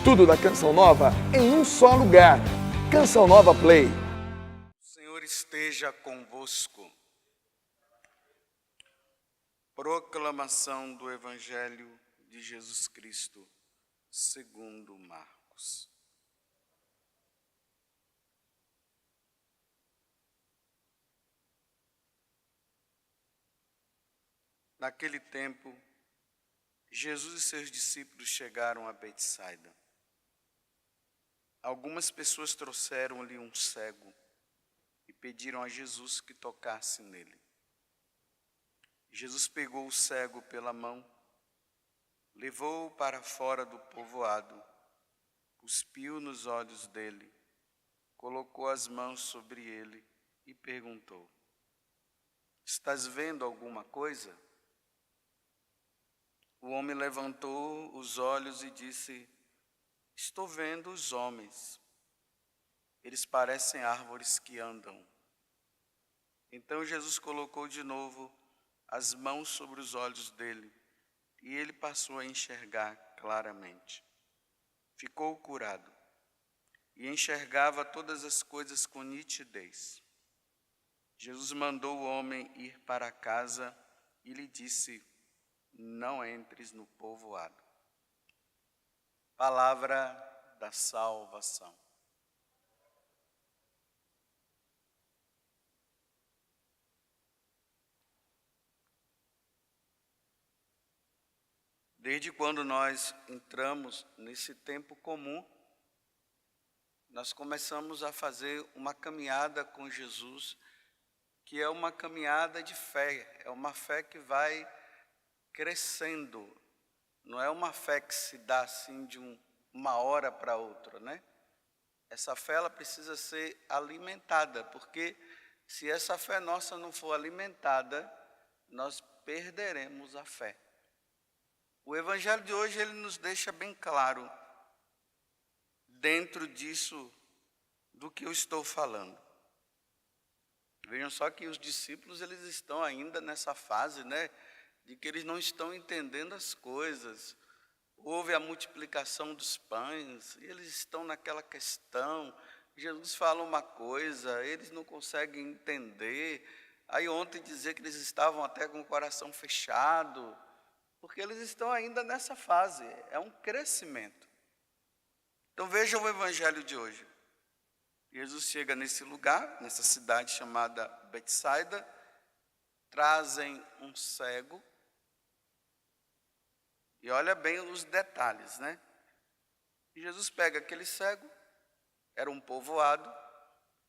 Tudo da Canção Nova em um só lugar. Canção Nova Play. O Senhor esteja convosco. Proclamação do Evangelho de Jesus Cristo, segundo Marcos. Naquele tempo, Jesus e seus discípulos chegaram a Betsaida. Algumas pessoas trouxeram-lhe um cego e pediram a Jesus que tocasse nele. Jesus pegou o cego pela mão, levou-o para fora do povoado, cuspiu nos olhos dele, colocou as mãos sobre ele e perguntou: "Estás vendo alguma coisa?" O homem levantou os olhos e disse: "Estou vendo os homens. Eles parecem árvores que andam." Então Jesus colocou de novo as mãos sobre os olhos dele e ele passou a enxergar claramente. Ficou curado e enxergava todas as coisas com nitidez. Jesus mandou o homem ir para casa e lhe disse: "Não entres no povoado." Palavra da salvação. Desde quando nós entramos nesse tempo comum, nós começamos a fazer uma caminhada com Jesus, que é uma caminhada de fé, é uma fé que vai crescendo, não é uma fé que se dá assim de uma hora para outra, né? Essa fé ela precisa ser alimentada, porque se essa fé nossa não for alimentada, nós perderemos a fé. O Evangelho de hoje ele nos deixa bem claro, dentro disso, do que eu estou falando. Vejam só que os discípulos eles estão ainda nessa fase, né, de que eles não estão entendendo as coisas. Houve a multiplicação dos pães, e eles estão naquela questão. Jesus fala uma coisa, eles não conseguem entender. Aí ontem dizer que eles estavam até com o coração fechado, porque eles estão ainda nessa fase, é um crescimento. Então vejam o Evangelho de hoje. Jesus chega nesse lugar, nessa cidade chamada Betsaida, trazem um cego, e olha bem os detalhes, né? E Jesus pega aquele cego, era um povoado,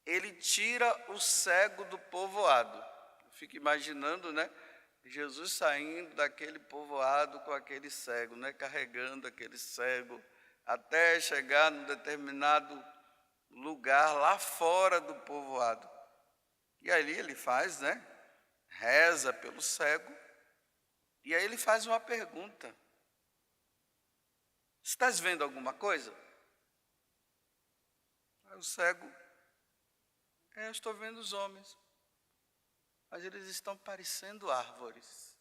ele tira o cego do povoado. Eu fico imaginando, né? Jesus saindo daquele povoado com aquele cego, né? Carregando aquele cego, até chegar num determinado lugar lá fora do povoado. E ali ele faz, né? Reza pelo cego, e aí ele faz uma pergunta: "Estás vendo alguma coisa?" Aí o cego: "Eu estou vendo os homens, mas eles estão parecendo árvores."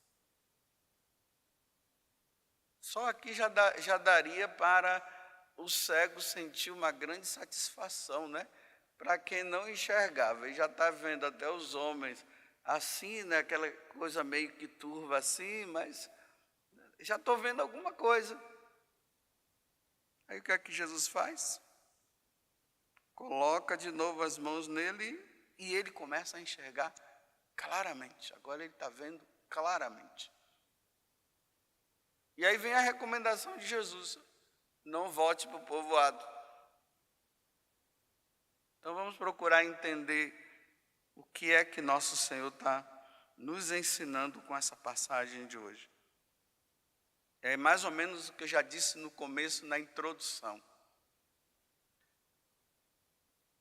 Só aqui já daria para o cego sentir uma grande satisfação, né? Para quem não enxergava, e já está vendo até os homens assim, né? Aquela coisa meio que turva assim, mas já estou vendo alguma coisa. Aí o que é que Jesus faz? Coloca de novo as mãos nele e ele começa a enxergar claramente. Agora ele está vendo claramente. E aí vem a recomendação de Jesus: não volte para o povoado. Então vamos procurar entender o que é que nosso Senhor está nos ensinando com essa passagem de hoje. É mais ou menos o que eu já disse no começo, na introdução.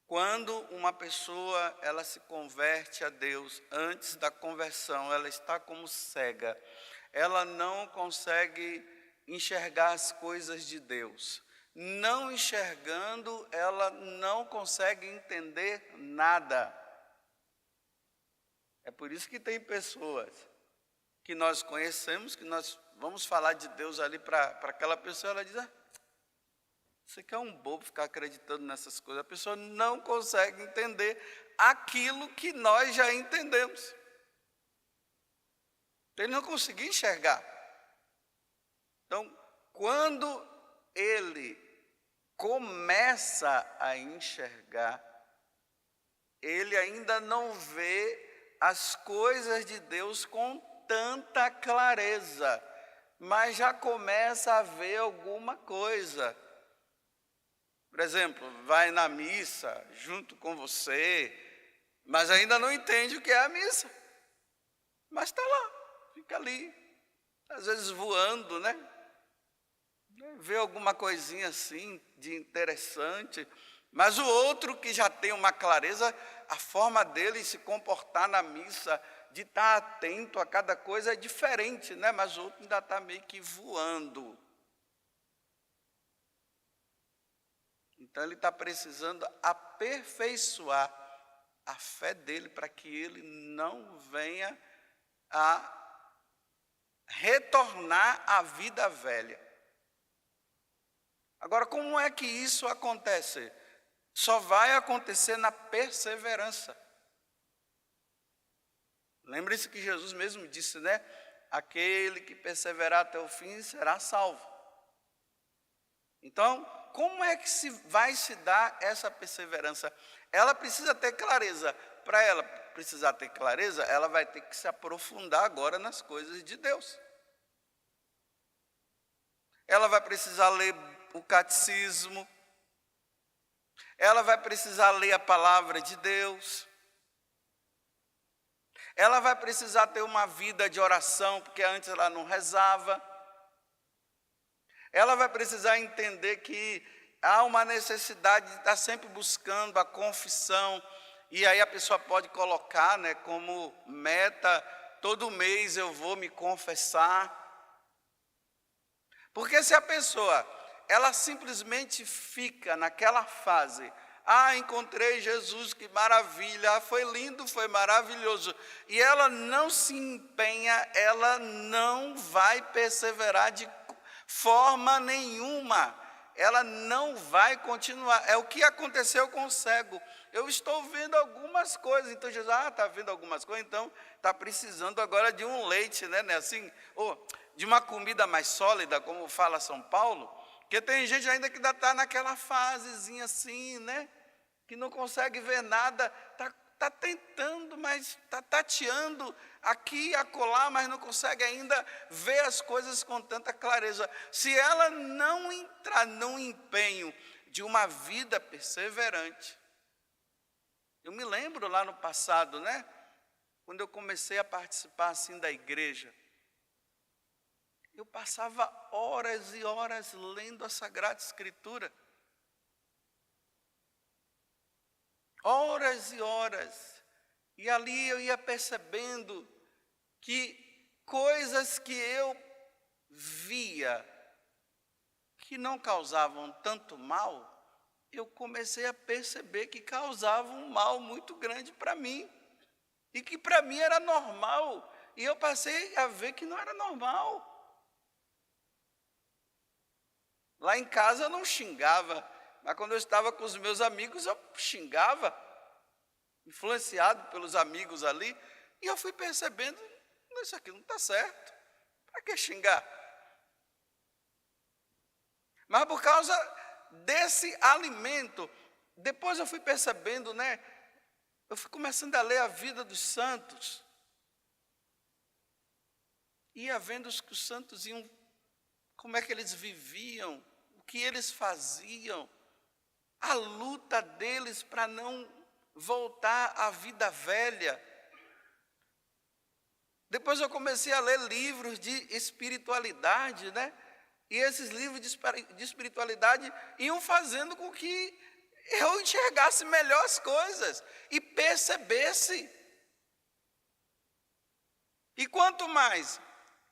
Quando uma pessoa ela se converte a Deus, antes da conversão, ela está como cega. Ela não consegue enxergar as coisas de Deus. Não enxergando, ela não consegue entender nada. É por isso que tem pessoas que nós conhecemos, que nós vamos falar de Deus ali para aquela pessoa, ela diz: Você quer um bobo ficar acreditando nessas coisas? A pessoa não consegue entender aquilo que nós já entendemos. Ele não conseguia enxergar. Então, quando ele começa a enxergar, ele ainda não vê as coisas de Deus com tanta clareza, mas já começa a ver alguma coisa. Por exemplo, vai na missa junto com você, mas ainda não entende o que é a missa. Mas está lá, fica ali, às vezes voando, né? Vê alguma coisinha assim de interessante, mas o outro que já tem uma clareza, a forma dele se comportar na missa, de estar atento a cada coisa é diferente, né? Mas o outro ainda está meio que voando. Então ele está precisando aperfeiçoar a fé dele para que ele não venha a retornar à vida velha. Agora, como é que isso acontece? Só vai acontecer na perseverança. Lembre-se que Jesus mesmo disse, né? Aquele que perseverar até o fim será salvo. Então, como é que vai se dar essa perseverança? Ela precisa ter clareza. Para ela precisar ter clareza, ela vai ter que se aprofundar agora nas coisas de Deus. Ela vai precisar ler o catecismo. Ela vai precisar ler a palavra de Deus. Ela vai precisar ter uma vida de oração, porque antes ela não rezava. Ela vai precisar entender que há uma necessidade de estar sempre buscando a confissão. E aí a pessoa pode colocar, né, como meta, todo mês eu vou me confessar. Porque se a pessoa, ela simplesmente fica naquela fase, encontrei Jesus, que maravilha, foi lindo, foi maravilhoso, e ela não se empenha, ela não vai perseverar de forma nenhuma, ela não vai continuar. É o que aconteceu com o cego. Eu estou vendo algumas coisas, então Jesus, está vendo algumas coisas, então está precisando agora de um leite, né, assim, de uma comida mais sólida, como fala São Paulo, porque tem gente ainda que ainda está naquela fasezinha assim, né, que não consegue ver nada, está tentando, mas está tateando aqui e acolá, mas não consegue ainda ver as coisas com tanta clareza. Se ela não entrar no empenho de uma vida perseverante, eu me lembro lá no passado, né, quando eu comecei a participar assim da igreja, eu passava horas e horas lendo a Sagrada Escritura. Horas e horas. E ali eu ia percebendo que coisas que eu via que não causavam tanto mal, eu comecei a perceber que causavam um mal muito grande para mim. E que para mim era normal. E eu passei a ver que não era normal. Lá em casa eu não xingava, mas quando eu estava com os meus amigos eu xingava, influenciado pelos amigos ali, e eu fui percebendo, isso aqui não está certo, para que xingar? Mas por causa desse alimento, depois eu fui percebendo, né, eu fui começando a ler a vida dos santos, ia vendo que os santos iam, como é que eles viviam, o que eles faziam, a luta deles para não voltar à vida velha. Depois eu comecei a ler livros de espiritualidade, né? E esses livros de espiritualidade iam fazendo com que eu enxergasse melhor as coisas e percebesse. E quanto mais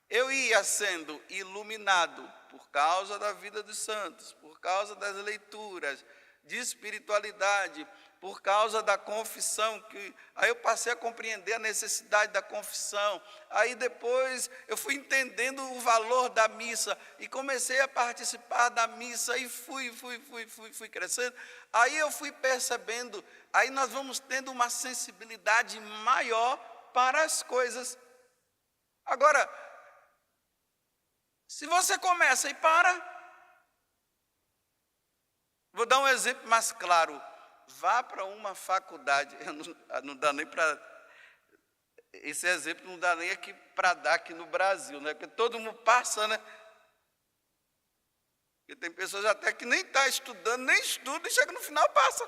eu ia sendo iluminado por causa da vida dos santos, por causa das leituras, de espiritualidade, por causa da confissão, aí eu passei a compreender a necessidade da confissão, aí depois eu fui entendendo o valor da missa, e comecei a participar da missa, e fui crescendo, aí eu fui percebendo, aí nós vamos tendo uma sensibilidade maior para as coisas. Agora, se você começa e para, vou dar um exemplo mais claro. Vá para uma faculdade, não dá nem para, esse exemplo não dá nem aqui para dar aqui no Brasil, né? Porque todo mundo passa, né? Porque tem pessoas até que nem estão estudando, nem estudam, e chega no final passa.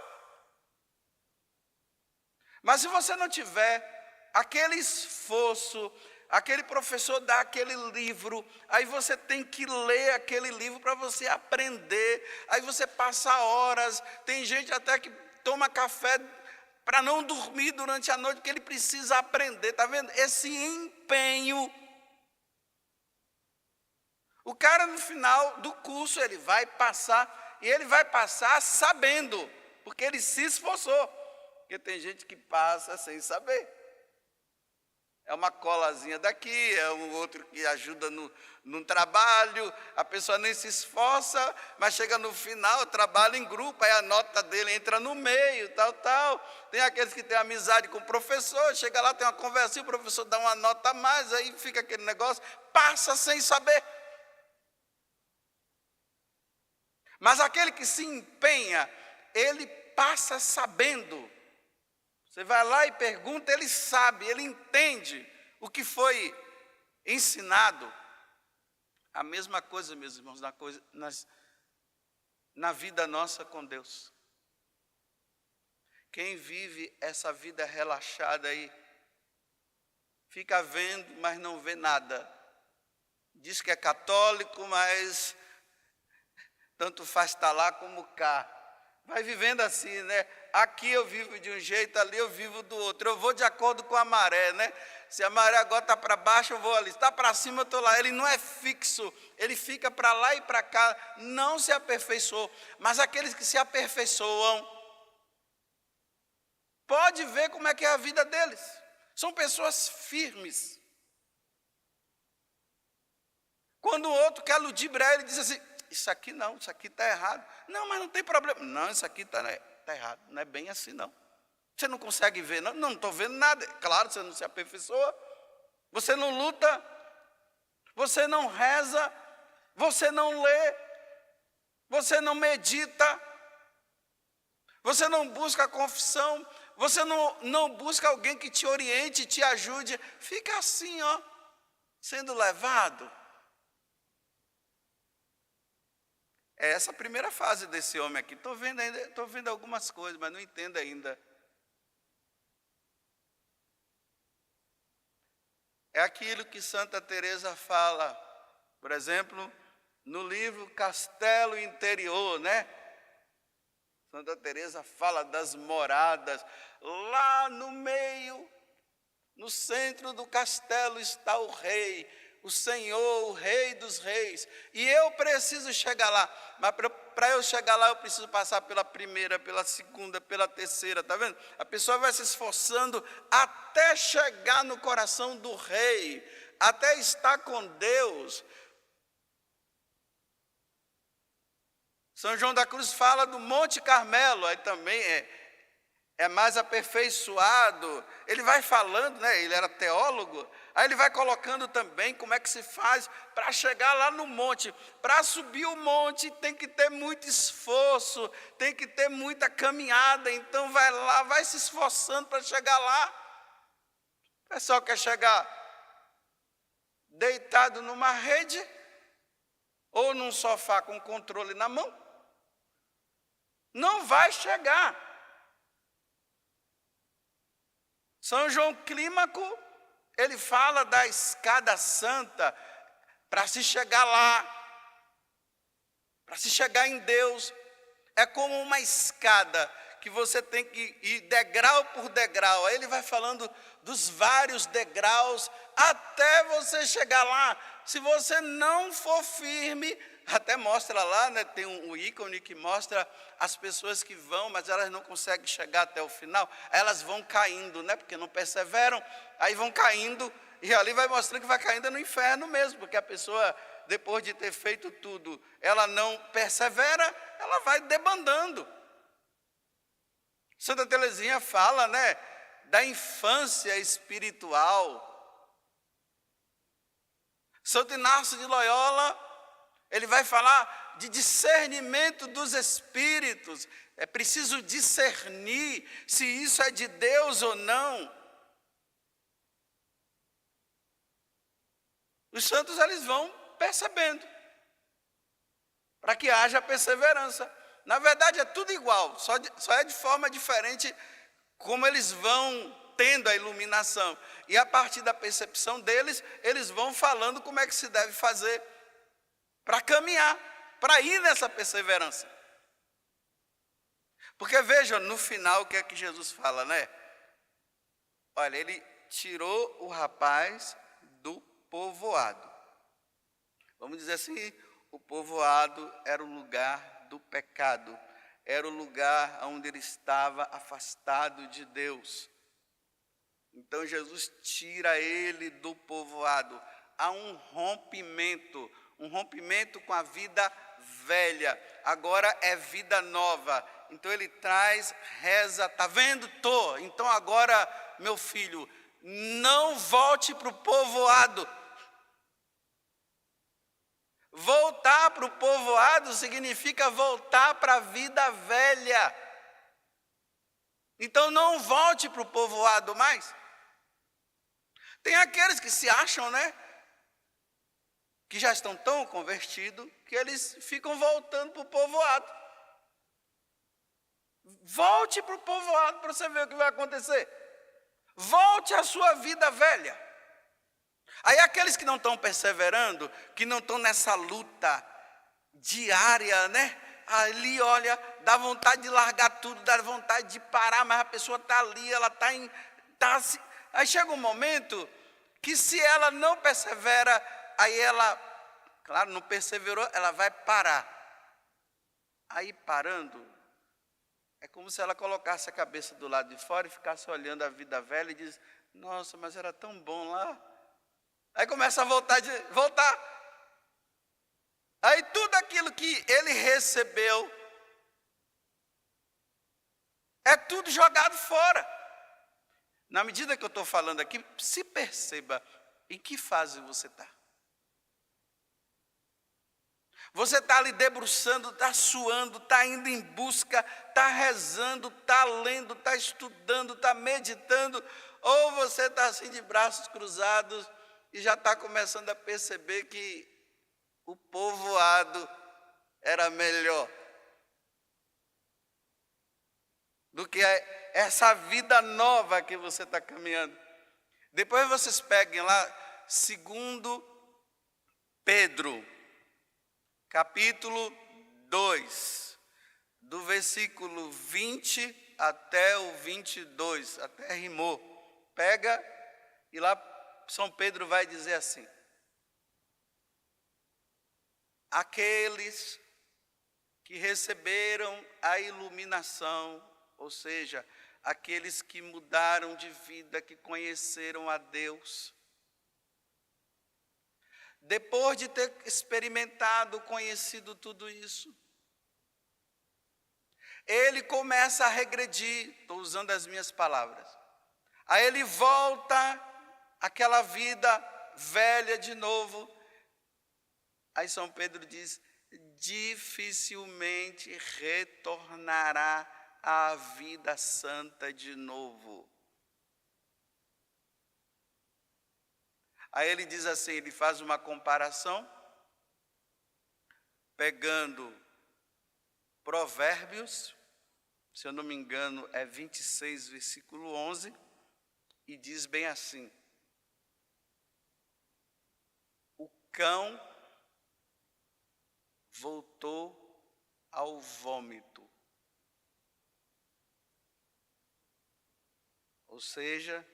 Mas se você não tiver aquele esforço, aquele professor dá aquele livro, aí você tem que ler aquele livro para você aprender, aí você passa horas, tem gente até que toma café para não dormir durante a noite, porque ele precisa aprender, está vendo? Esse empenho. O cara no final do curso, ele vai passar, e ele vai passar sabendo, porque ele se esforçou, porque tem gente que passa sem saber. É uma colazinha daqui, é um outro que ajuda no trabalho, a pessoa nem se esforça, mas chega no final, trabalha em grupo, aí a nota dele entra no meio, tal. Tem aqueles que têm amizade com o professor, chega lá, tem uma conversinha, o professor dá uma nota a mais, aí fica aquele negócio, passa sem saber. Mas aquele que se empenha, ele passa sabendo. Você vai lá e pergunta, ele sabe, ele entende o que foi ensinado. A mesma coisa, meus irmãos, na vida nossa com Deus. Quem vive essa vida relaxada aí, fica vendo, mas não vê nada. Diz que é católico, mas tanto faz estar lá como cá. Vai vivendo assim, né? Aqui eu vivo de um jeito, ali eu vivo do outro. Eu vou de acordo com a maré, né? Se a maré agora está para baixo, eu vou ali. Se está para cima, eu estou lá. Ele não é fixo. Ele fica para lá e para cá. Não se aperfeiçoou. Mas aqueles que se aperfeiçoam, pode ver como é que é a vida deles. São pessoas firmes. Quando o outro quer ludibriar, ele diz assim, isso aqui não, isso aqui está errado. Não, mas não tem problema. Não, isso aqui está errado. Não é bem assim, não. Você não consegue ver, não? Não estou vendo nada. Claro, você não se aperfeiçoa. Você não luta. Você não reza. Você não lê. Você não medita. Você não busca a confissão. Você não busca alguém que te oriente, te ajude. Fica assim, ó, sendo levado. É essa a primeira fase desse homem aqui. Estou vendo algumas coisas, mas não entendo ainda. É aquilo que Santa Teresa fala, por exemplo, no livro Castelo Interior, né? Santa Teresa fala das moradas. Lá no meio, no centro do castelo está o rei, o Senhor, o Rei dos Reis, e eu preciso chegar lá, mas para eu chegar lá eu preciso passar pela primeira, pela segunda, pela terceira, está vendo? A pessoa vai se esforçando até chegar no coração do Rei, até estar com Deus. São João da Cruz fala do Monte Carmelo, aí também é mais aperfeiçoado, ele vai falando, né? Ele era teólogo, aí ele vai colocando também como é que se faz para chegar lá no monte. Para subir o monte tem que ter muito esforço, tem que ter muita caminhada, então vai lá, vai se esforçando para chegar lá. O pessoal quer chegar deitado numa rede ou num sofá com controle na mão, não vai chegar. São João Clímaco, ele fala da escada santa, para se chegar lá, para se chegar em Deus, é como uma escada, que você tem que ir degrau por degrau. Aí ele vai falando dos vários degraus, até você chegar lá. Se você não for firme, até mostra lá, né, tem um ícone que mostra as pessoas que vão, mas elas não conseguem chegar até o final, elas vão caindo, né, porque não perseveram, aí vão caindo, e ali vai mostrando que vai caindo no inferno mesmo, porque a pessoa, depois de ter feito tudo, ela não persevera, ela vai debandando. Santa Teresinha fala, né, da infância espiritual. Santo Inácio de Loyola, ele vai falar de discernimento dos espíritos. É preciso discernir se isso é de Deus ou não. Os santos, eles vão percebendo, para que haja perseverança. Na verdade, é tudo igual, só é de forma diferente como eles vão tendo a iluminação. E a partir da percepção deles, eles vão falando como é que se deve fazer para caminhar, para ir nessa perseverança. Porque vejam, no final, o que é que Jesus fala, né? Olha, ele tirou o rapaz do povoado. Vamos dizer assim, o povoado era o lugar do pecado, era o lugar onde ele estava afastado de Deus. Então Jesus tira ele do povoado. Há um rompimento com a vida velha. Agora é vida nova. Então ele traz, reza, tá vendo? Então agora, meu filho, não volte para o povoado. Voltar para o povoado significa voltar para a vida velha. Então não volte para o povoado mais. Tem aqueles que se acham, né, que já estão tão convertidos, que eles ficam voltando para o povoado. Volte para o povoado para você ver o que vai acontecer. Volte à sua vida velha. Aí aqueles que não estão perseverando, que não estão nessa luta diária, né? Ali, olha, dá vontade de largar tudo, dá vontade de parar, mas a pessoa está ali, ela está em... Aí chega um momento que se ela não persevera, aí ela, claro, não perseverou, ela vai parar. Aí parando, é como se ela colocasse a cabeça do lado de fora e ficasse olhando a vida velha e diz, nossa, mas era tão bom lá. Aí começa a voltar. Aí tudo aquilo que ele recebeu é tudo jogado fora. Na medida que eu estou falando aqui, se perceba em que fase você está. Você está ali debruçando, está suando, está indo em busca, está rezando, está lendo, está estudando, está meditando, ou você está assim de braços cruzados e já está começando a perceber que o povoado era melhor do que essa vida nova que você está caminhando. Depois vocês peguem lá, 2 Pedro, capítulo 2, do versículo 20 até o 22, até rimou. Pega e lá São Pedro vai dizer assim: aqueles que receberam a iluminação, ou seja, aqueles que mudaram de vida, que conheceram a Deus, depois de ter experimentado, conhecido tudo isso, ele começa a regredir, estou usando as minhas palavras, aí ele volta àquela vida velha de novo. Aí São Pedro diz, dificilmente retornará à vida santa de novo. Aí ele diz assim, ele faz uma comparação, pegando Provérbios, se eu não me engano é 26, versículo 11, e diz bem assim: o cão voltou ao vômito. Ou seja,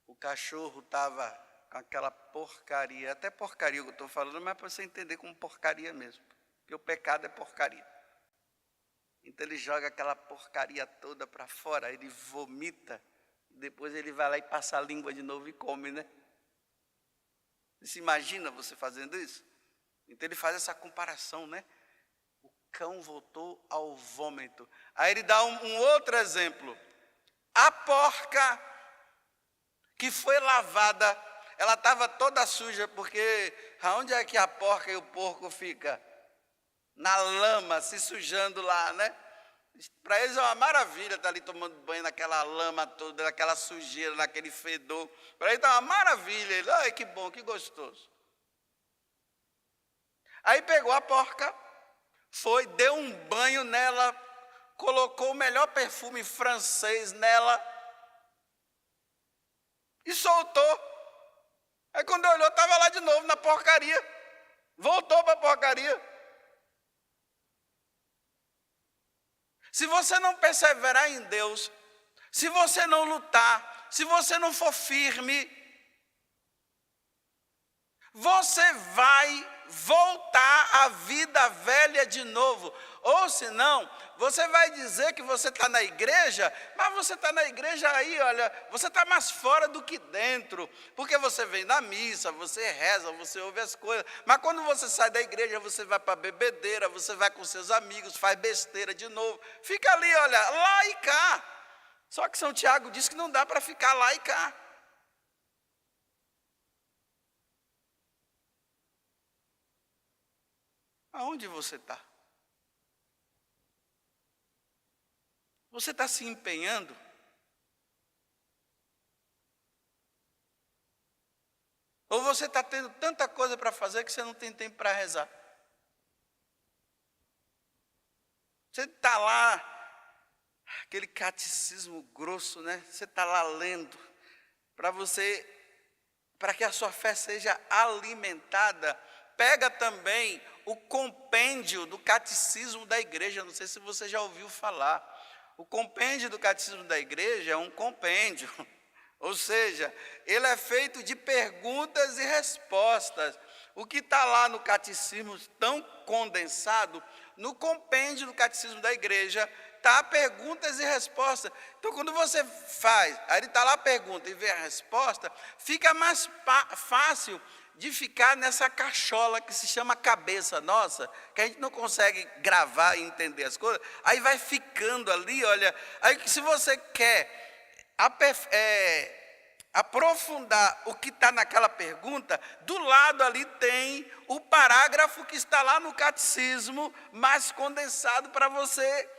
o cachorro estava com aquela porcaria, até porcaria que eu estou falando, mas para você entender como porcaria mesmo, porque o pecado é porcaria. Então ele joga aquela porcaria toda para fora, ele vomita, depois ele vai lá e passa a língua de novo e come, né? Você se imagina você fazendo isso? Então ele faz essa comparação, né? O cão voltou ao vômito. Aí ele dá um outro exemplo. A porca que foi lavada, ela estava toda suja, porque aonde é que a porca e o porco ficam? Na lama, se sujando lá, né? Para eles é uma maravilha estar ali tomando banho naquela lama toda, naquela sujeira, naquele fedor. Para eles é uma maravilha. Ele, ai, que bom, que gostoso. Aí pegou a porca, foi, deu um banho nela, colocou o melhor perfume francês nela e soltou. Aí quando olhou, estava lá de novo na porcaria. Voltou para a porcaria. Se você não perseverar em Deus, se você não lutar, se você não for firme, você vai voltar à vida velha de novo. Ou senão, você vai dizer que você está na igreja, mas você está na igreja aí, olha, você está mais fora do que dentro. Porque você vem na missa, você reza, você ouve as coisas. Mas quando você sai da igreja, você vai para a bebedeira, você vai com seus amigos, faz besteira de novo. Fica ali, olha, lá e cá. Só que São Tiago diz que não dá para ficar lá e cá. Aonde você está? Você está se empenhando? Ou você está tendo tanta coisa para fazer que você não tem tempo para rezar? Você está lá, aquele catecismo grosso, né? Você está lá lendo, para que a sua fé seja alimentada. Pega também o compêndio do catecismo da igreja, não sei se você já ouviu falar. O compêndio do catecismo da igreja é um compêndio, ou seja, ele é feito de perguntas e respostas. O que está lá no catecismo tão condensado, no compêndio do catecismo da igreja, está perguntas e respostas. Então, quando você faz, aí ele está lá a pergunta e vê a resposta, fica mais fácil de ficar nessa cachola que se chama cabeça nossa, que a gente não consegue gravar e entender as coisas, aí vai ficando ali, olha, aí se você quer aprofundar o que está naquela pergunta, do lado ali tem o parágrafo que está lá no catecismo, mais condensado para você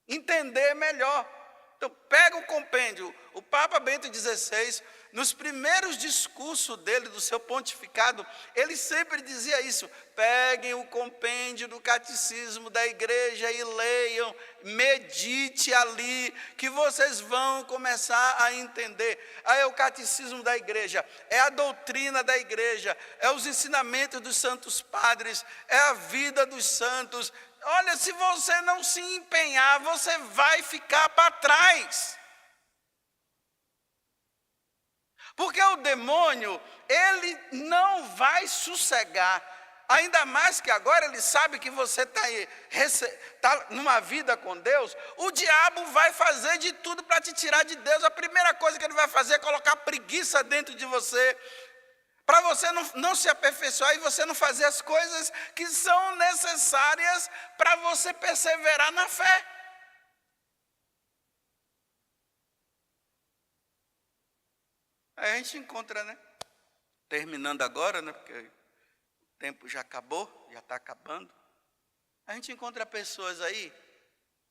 entender melhor. Então, pega o compêndio. O Papa Bento XVI, nos primeiros discursos dele, do seu pontificado, ele sempre dizia isso: peguem o compêndio do catecismo da igreja e leiam, medite ali, que vocês vão começar a entender. Aí é o catecismo da igreja, é a doutrina da igreja, é os ensinamentos dos santos padres, é a vida dos santos. Olha, se você não se empenhar, você vai ficar para trás. Porque o demônio, ele não vai sossegar. Ainda mais que agora ele sabe que você está numa vida com Deus, o diabo vai fazer de tudo para te tirar de Deus. A primeira coisa que ele vai fazer é colocar preguiça dentro de você, para você não se aperfeiçoar e você não fazer as coisas que são necessárias para você perseverar na fé. Aí a gente encontra, né? Terminando agora, né? Porque o tempo já acabou, já está acabando. A gente encontra pessoas aí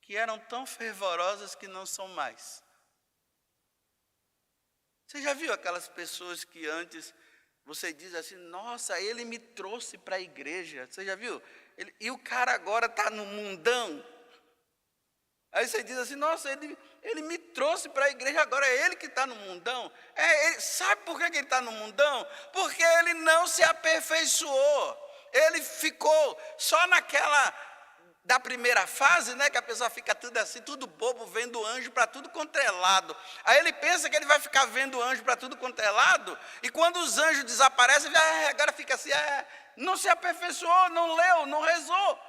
que eram tão fervorosas que não são mais. Você já viu aquelas pessoas que antes você diz assim: nossa, ele me trouxe para a igreja. Você já viu? E o cara agora está no mundão. Aí você diz assim: nossa, ele me trouxe para a igreja, agora é ele que está no mundão. Sabe por que ele está no mundão? Porque ele não se aperfeiçoou. Ele ficou só naquela da primeira fase, né, que a pessoa fica tudo assim, tudo bobo, vendo anjo para tudo quanto é lado. Aí ele pensa que ele vai ficar vendo anjo para tudo quanto é lado, e quando os anjos desaparecem, agora fica assim, não se aperfeiçoou, não leu, não rezou,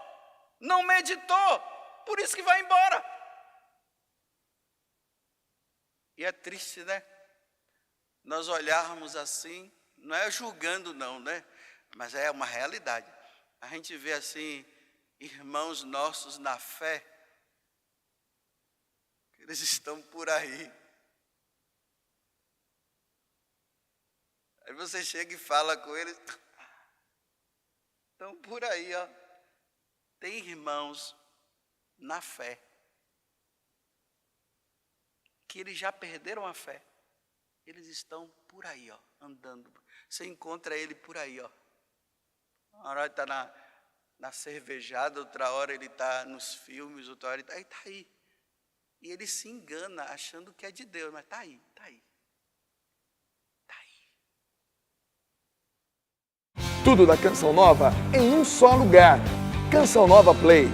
não meditou, por isso que vai embora. E é triste, né? Nós olharmos assim, não é julgando não, né? Mas é uma realidade. A gente vê assim, irmãos nossos na fé, eles estão por aí. Aí você chega e fala com eles, estão por aí, ó. Tem irmãos na fé, que eles já perderam a fé. Eles estão por aí, ó, andando. Você encontra ele por aí, ó. Uma hora ele está na cervejada, outra hora ele está nos filmes, outra hora ele está aí. E ele se engana achando que é de Deus, mas está aí, está aí. Está aí. Tudo da Canção Nova em um só lugar. Canção Nova Play.